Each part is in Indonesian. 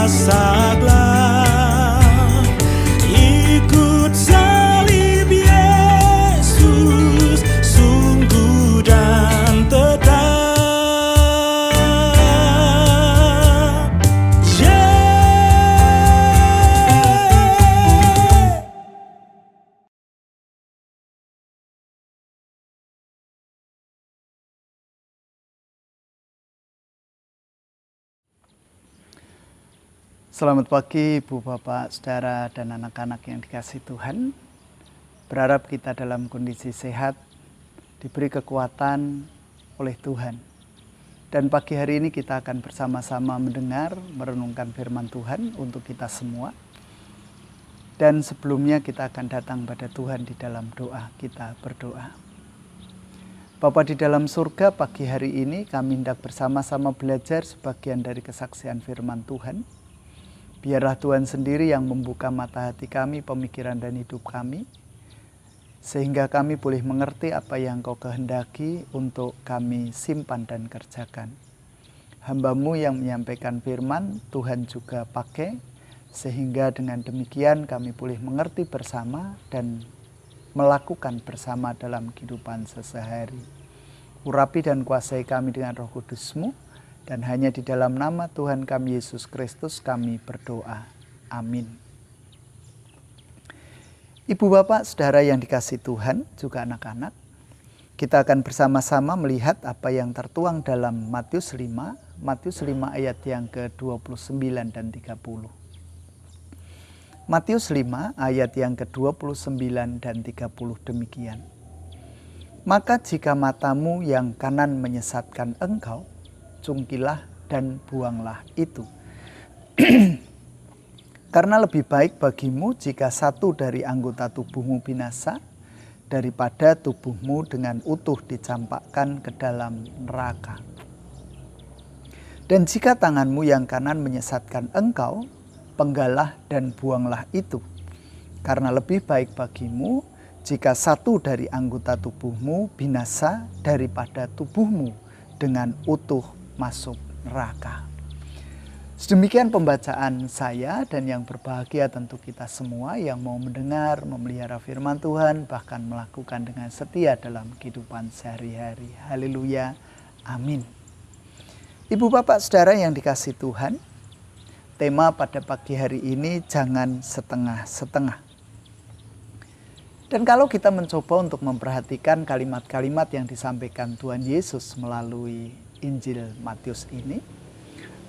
masaklah ikut salib Yesus sungguh dan tetap. Selamat pagi Ibu, Bapak, Saudara, dan anak-anak yang dikasihi Tuhan. Berharap kita dalam kondisi sehat, diberi kekuatan oleh Tuhan. Dan pagi hari ini kita akan bersama-sama mendengar, merenungkan firman Tuhan untuk kita semua. Dan sebelumnya kita akan datang pada Tuhan di dalam doa. Kita berdoa. Bapa di dalam surga, pagi hari ini kami hendak bersama-sama belajar sebagian dari kesaksian firman Tuhan. Biarlah Tuhan sendiri yang membuka mata hati kami, pemikiran dan hidup kami, sehingga kami boleh mengerti apa yang Kau kehendaki untuk kami simpan dan kerjakan. Hamba-Mu yang menyampaikan firman, Tuhan juga pakai, sehingga dengan demikian kami boleh mengerti bersama dan melakukan bersama dalam kehidupan sehari-hari. Urapi dan kuasai kami dengan Roh Kudus-Mu, dan hanya di dalam nama Tuhan kami Yesus Kristus kami berdoa. Amin. Ibu, Bapak, Saudara yang dikasihi Tuhan, juga anak-anak, kita akan bersama-sama melihat apa yang tertuang dalam Matius 5 ayat yang ke-29 dan 30. Matius 5 ayat yang ke-29 dan 30 demikian. Maka jika matamu yang kanan menyesatkan engkau, cungkilah dan buanglah itu. Karena lebih baik bagimu jika satu dari anggota tubuhmu binasa daripada tubuhmu dengan utuh dicampakkan ke dalam neraka. Dan jika tanganmu yang kanan menyesatkan engkau, penggalah dan buanglah itu. Karena lebih baik bagimu jika satu dari anggota tubuhmu binasa daripada tubuhmu dengan utuh masuk neraka. Sedemikian pembacaan saya, dan yang berbahagia tentu kita semua yang mau mendengar, memelihara firman Tuhan, bahkan melakukan dengan setia dalam kehidupan sehari-hari. Haleluya, amin. Ibu, Bapak, Saudara yang dikasihi Tuhan, tema pada pagi hari ini jangan setengah-setengah. Dan kalau kita mencoba untuk memperhatikan kalimat-kalimat yang disampaikan Tuhan Yesus melalui Injil Matius ini,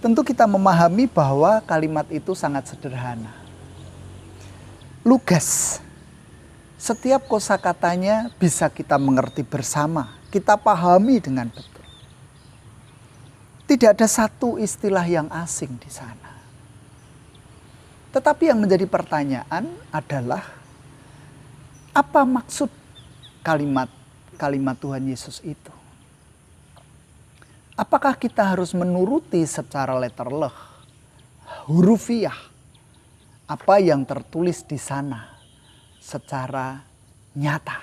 tentu kita memahami bahwa kalimat itu sangat sederhana. Lugas. Setiap kosakatanya bisa kita mengerti bersama, kita pahami dengan betul. Tidak ada satu istilah yang asing di sana. Tetapi yang menjadi pertanyaan adalah, apa maksud kalimat Tuhan Yesus itu? Apakah kita harus menuruti secara letterleh, hurufiah, apa yang tertulis di sana secara nyata?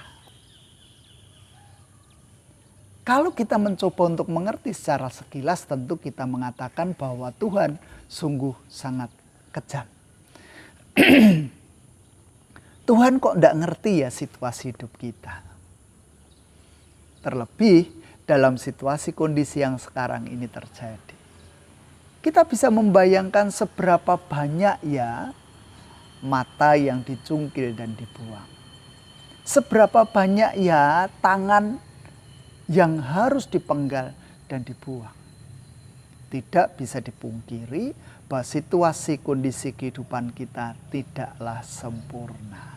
Kalau kita mencoba untuk mengerti secara sekilas, tentu kita mengatakan bahwa Tuhan sungguh sangat kejam. Tuhan kok tidak ngerti ya situasi hidup kita. Terlebih dalam situasi kondisi yang sekarang ini terjadi. Kita bisa membayangkan seberapa banyak ya mata yang dicungkil dan dibuang. Seberapa banyak ya tangan yang harus dipenggal dan dibuang. Tidak bisa dipungkiri bahwa situasi kondisi kehidupan kita tidaklah sempurna.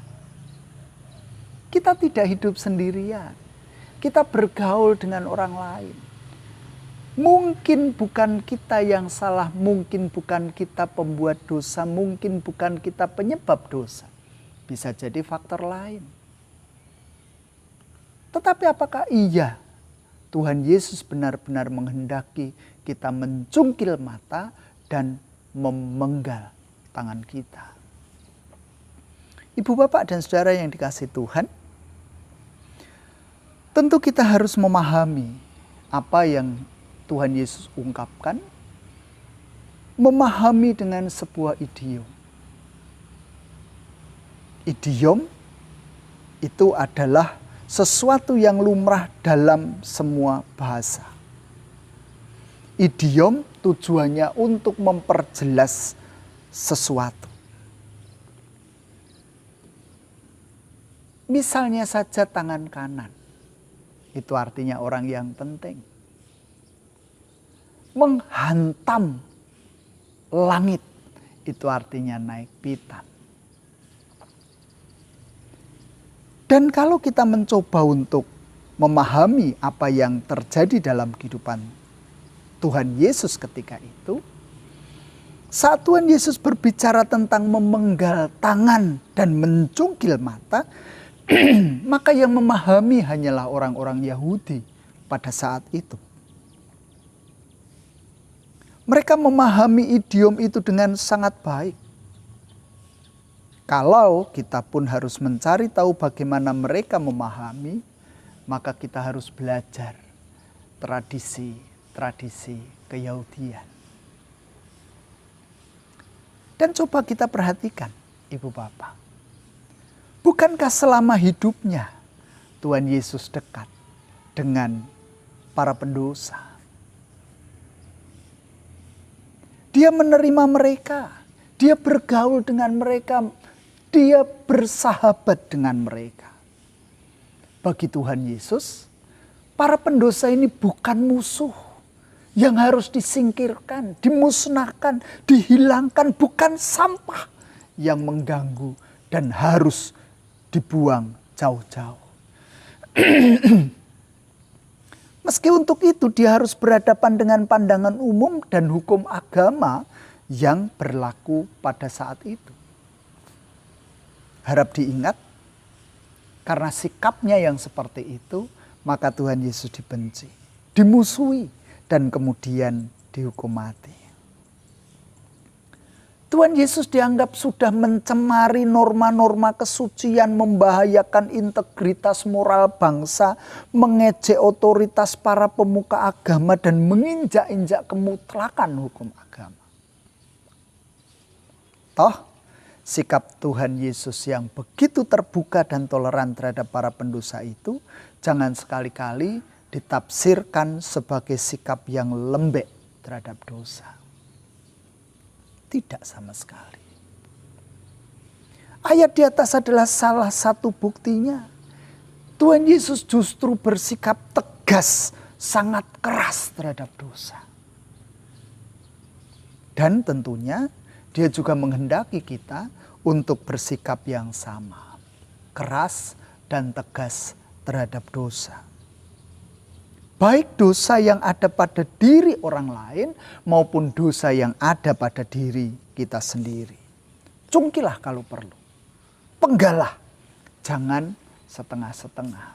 Kita tidak hidup sendirian. Kita bergaul dengan orang lain. Mungkin bukan kita yang salah, mungkin bukan kita pembuat dosa, mungkin bukan kita penyebab dosa. Bisa jadi faktor lain. Tetapi apakah iya Tuhan Yesus benar-benar menghendaki kita mencungkil mata dan memenggal tangan kita? Ibu, Bapak, dan Saudara yang dikasihi Tuhan, tentu kita harus memahami apa yang Tuhan Yesus ungkapkan memahami dengan sebuah idiom. Idiom itu adalah sesuatu yang lumrah dalam semua bahasa. Idiom tujuannya untuk memperjelas sesuatu. Misalnya saja tangan kanan, itu artinya orang yang penting. Menghantam langit, itu artinya naik pitam. Dan kalau kita mencoba untuk memahami apa yang terjadi dalam kehidupan Tuhan Yesus ketika itu, saat Tuhan Yesus berbicara tentang memenggal tangan dan mencungkil mata, maka yang memahami hanyalah orang-orang Yahudi pada saat itu. Mereka memahami idiom itu dengan sangat baik. Kalau kita pun harus mencari tahu bagaimana mereka memahami, maka kita harus belajar tradisi keyahudian. Dan coba kita perhatikan, Ibu Bapak. Bukankah selama hidupnya Tuhan Yesus dekat dengan para pendosa? Dia menerima mereka, dia bergaul dengan mereka, dia bersahabat dengan mereka. Bagi Tuhan Yesus, para pendosa ini bukan musuh yang harus disingkirkan, dimusnahkan, dihilangkan, bukan sampah yang mengganggu dan harus dibuang jauh-jauh. Meski untuk itu dia harus berhadapan dengan pandangan umum dan hukum agama yang berlaku pada saat itu. Harap diingat, karena sikapnya yang seperti itu, maka Tuhan Yesus dibenci, dimusuhi, dan kemudian dihukum mati. Tuhan Yesus dianggap sudah mencemari norma-norma kesucian, membahayakan integritas moral bangsa, mengejek otoritas para pemuka agama, dan menginjak-injak kemutlakan hukum agama. Toh, sikap Tuhan Yesus yang begitu terbuka dan toleran terhadap para pendosa itu jangan sekali-kali ditafsirkan sebagai sikap yang lembek terhadap dosa. Tidak sama sekali. Ayat di atas adalah salah satu buktinya. Tuhan Yesus justru bersikap tegas, sangat keras terhadap dosa. Dan tentunya dia juga menghendaki kita untuk bersikap yang sama, keras dan tegas terhadap dosa. Baik dosa yang ada pada diri orang lain maupun dosa yang ada pada diri kita sendiri. Cungkilah kalau perlu, penggalah, jangan setengah-setengah.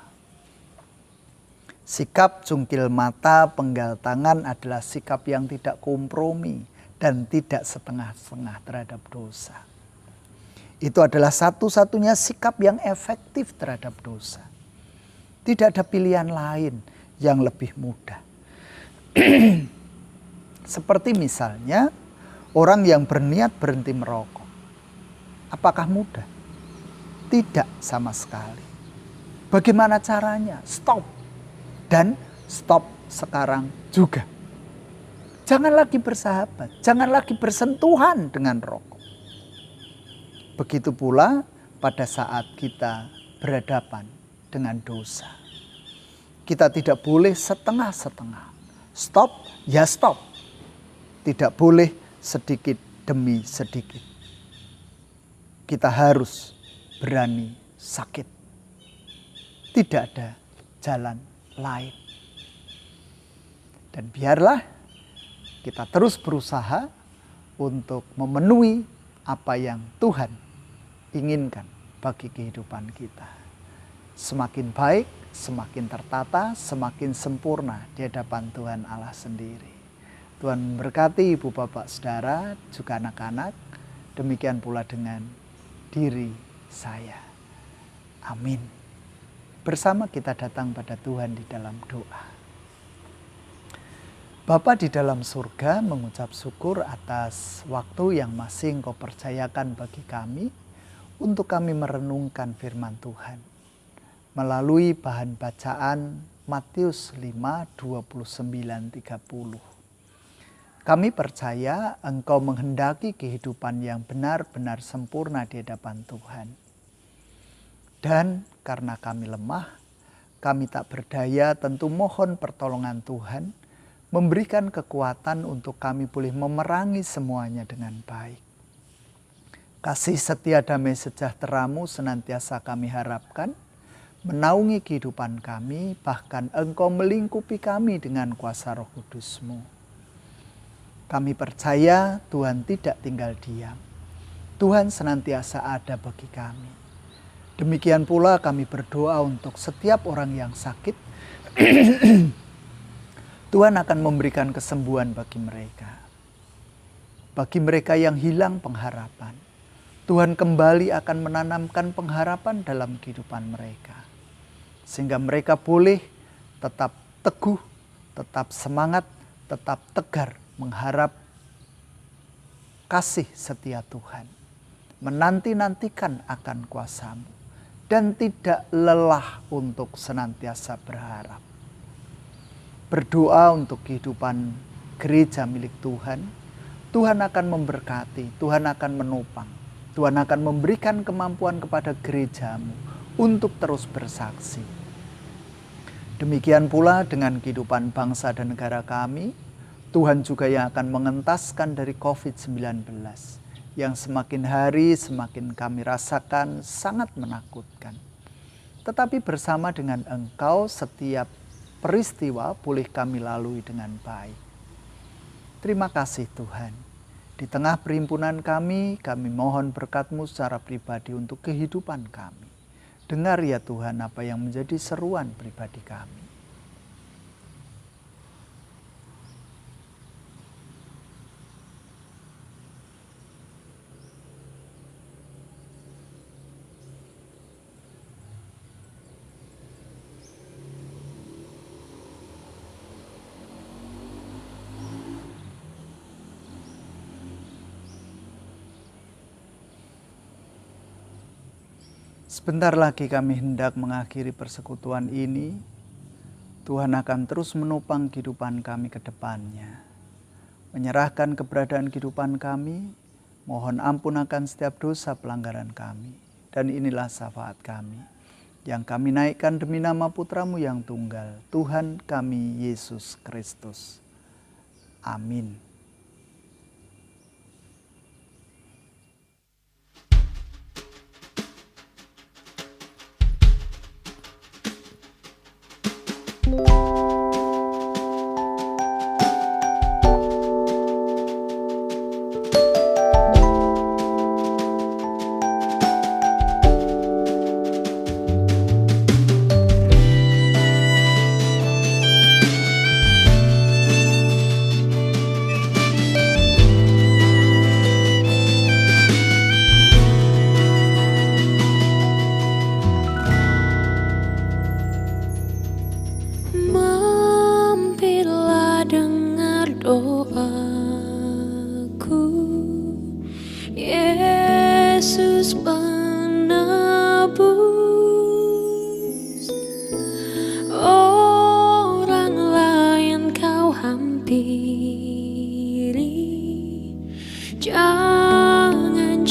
Sikap cungkil mata, penggal tangan adalah sikap yang tidak kompromi dan tidak setengah-setengah terhadap dosa. Itu adalah satu-satunya sikap yang efektif terhadap dosa. Tidak ada pilihan lain yang lebih mudah. Seperti misalnya orang yang berniat berhenti merokok. Apakah mudah? Tidak sama sekali. Bagaimana caranya? Stop. Dan stop sekarang juga. Jangan lagi bersahabat, jangan lagi bersentuhan dengan rokok. Begitu pula pada saat kita berhadapan dengan dosa. Kita tidak boleh setengah-setengah. Stop, ya stop. Tidak boleh sedikit demi sedikit. Kita harus berani sakit. Tidak ada jalan lain. Dan biarlah kita terus berusaha untuk memenuhi apa yang Tuhan inginkan bagi kehidupan kita. Semakin baik, semakin tertata, semakin sempurna di hadapan Tuhan Allah sendiri. Tuhan memberkati ibu bapak saudara, juga anak-anak. Demikian pula dengan diri saya. Amin. Bersama kita datang pada Tuhan di dalam doa. Bapa di dalam surga, mengucap syukur atas waktu yang masih Engkau percayakan bagi kami untuk kami merenungkan firman Tuhan. Melalui bahan bacaan Matius 5, 29-30. Kami percaya Engkau menghendaki kehidupan yang benar-benar sempurna di hadapan Tuhan. Dan karena kami lemah, kami tak berdaya, tentu mohon pertolongan Tuhan, memberikan kekuatan untuk kami boleh memerangi semuanya dengan baik. Kasih setia damai sejahtera-Mu senantiasa kami harapkan, menaungi kehidupan kami, bahkan Engkau melingkupi kami dengan kuasa Roh Kudus-Mu. Kami percaya Tuhan tidak tinggal diam. Tuhan senantiasa ada bagi kami. Demikian pula kami berdoa untuk setiap orang yang sakit, Tuhan akan memberikan kesembuhan bagi mereka. Bagi mereka yang hilang pengharapan, Tuhan kembali akan menanamkan pengharapan dalam kehidupan mereka. Sehingga mereka boleh tetap teguh, tetap semangat, tetap tegar mengharap kasih setia Tuhan. Menanti-nantikan akan kuasa-Mu dan tidak lelah untuk senantiasa berharap. Berdoa untuk kehidupan gereja milik Tuhan. Tuhan akan memberkati, Tuhan akan menopang. Tuhan akan memberikan kemampuan kepada gereja-Mu untuk terus bersaksi. Demikian pula dengan kehidupan bangsa dan negara kami. Tuhan juga yang akan mengentaskan dari COVID-19. Yang semakin hari semakin kami rasakan sangat menakutkan. Tetapi bersama dengan Engkau setiap peristiwa boleh kami lalui dengan baik. Terima kasih Tuhan. Di tengah perhimpunan kami mohon berkat-Mu secara pribadi untuk kehidupan kami. Dengar ya Tuhan apa yang menjadi seruan pribadi kami. Sebentar lagi kami hendak mengakhiri persekutuan ini. Tuhan akan terus menopang kehidupan kami ke depannya. Menyerahkan keberadaan kehidupan kami, mohon ampun akan setiap dosa pelanggaran kami. Dan inilah syafaat kami, yang kami naikkan demi nama Putra-Mu yang tunggal, Tuhan kami Yesus Kristus. Amin. Yesus penebus, orang lain kau hampiri, jangan